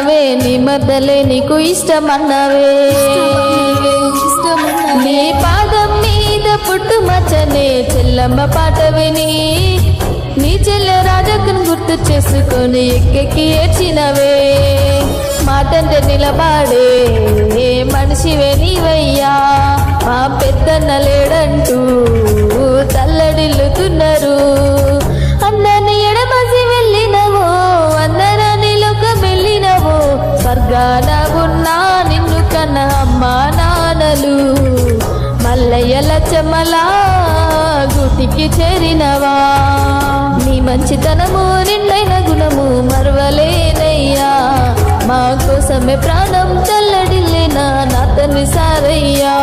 అన్నావే నీ మద్దలే నీకు ఇష్టమన్నావే నీ పాదం మీద పుట్టుమచ్చనే చెల్లమ్మ పాట విని నీ చెల్లె రాజక్కను గుర్తు చేసుకొని ఎక్కెక్కి ఏడ్చినవే మాటంటే నిలబాడే మనిషివే నీవయ్యా మా పెద్దన్న లేడంటూ తల్లడిల్లుతున్నారు అందరిని ఎడమసి వెళ్ళినవో అందరాని లోక వెళ్ళినవో స్వర్గాన ఉన్నా నిన్ను కన్న అమ్మా నాన్నలు మల్లయ్య లచ్చమ్మలా గుటికి చేరినవా నీ మంచితనము నిండైన గుణము మరవలేనయ్యా మా కోసమే ప్రాణం తల్లడిల్లిన నా తండ్రి సారయ్యా